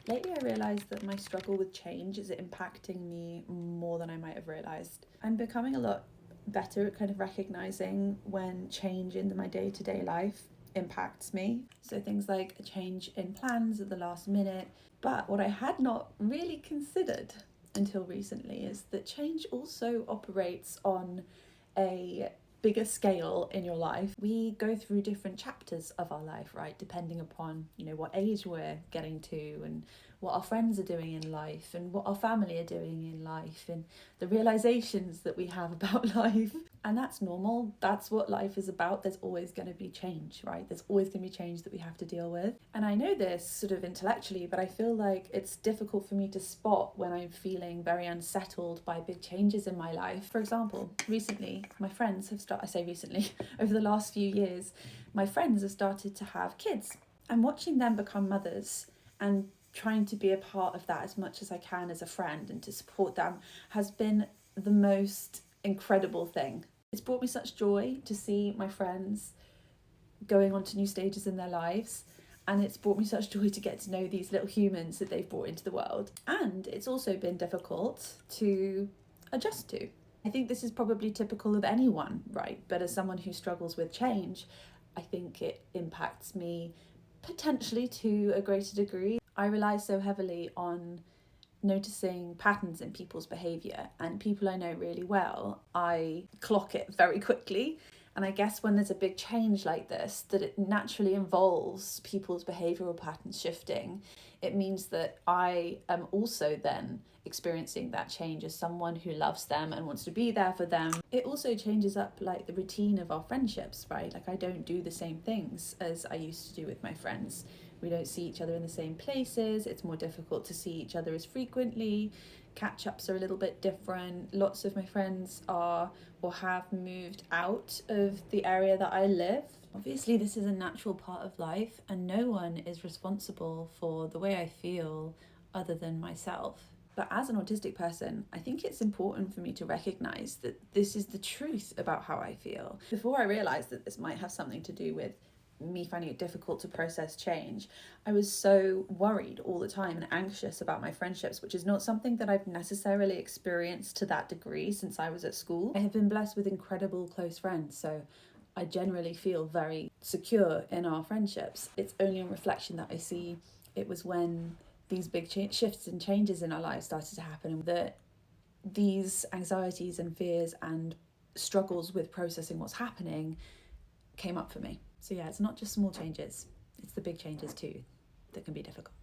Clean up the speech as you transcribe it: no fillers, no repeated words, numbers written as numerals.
Lately, I realised that my struggle with change is impacting me more than I might have realised. I'm becoming a lot better at kind of recognising when change in my day to day life impacts me. So things like a change in plans at the last minute. But what I had not really considered until recently is that change also operates on a bigger scale in your life. We go through different chapters of our life, right, depending upon what age we're getting to, and what our friends are doing in life, and what our family are doing in life, and the realizations that we have about life. And that's normal. That's what life is about. There's always going to be change, right? There's always going to be change that we have to deal with. And I know this sort of intellectually, but I feel like it's difficult for me to spot when I'm feeling very unsettled by big changes in my life. For example, recently, my friends have started, I say recently, over the last few years, my friends have started to have kids. And watching them become mothers and trying to be a part of that as much as I can as a friend and to support them has been the most incredible thing. It's brought me such joy to see my friends going on to new stages in their lives, and it's brought me such joy to get to know these little humans that they've brought into the world. And it's also been difficult to adjust to. I think this is probably typical of anyone, right? But as someone who struggles with change, I think it impacts me potentially to a greater degree. I rely so heavily on noticing patterns in people's behaviour, and people I know really well, I clock it very quickly. And I guess when there's a big change like this, that it naturally involves people's behavioural patterns shifting, it means that I am also then experiencing that change as someone who loves them and wants to be there for them. It also changes up like the routine of our friendships, right? Like I don't do the same things as I used to do with my friends. We don't see each other in the same places. It's more difficult to see each other as frequently. Catch-ups are a little bit different. Lots of my friends are or have moved out of the area that I live. Obviously, this is a natural part of life, and no one is responsible for the way I feel other than myself. But as an autistic person, I think it's important for me to recognise that this is the truth about how I feel. Before I realised that this might have something to do with me finding it difficult to process change, I was so worried all the time and anxious about my friendships, which is not something that I've necessarily experienced to that degree since I was at school. I have been blessed with incredible close friends, so I generally feel very secure in our friendships. It's only on reflection that I see it was when these big shifts and changes in our lives started to happen that these anxieties and fears and struggles with processing what's happening came up for me. So yeah, it's not just small changes, it's the big changes too that can be difficult.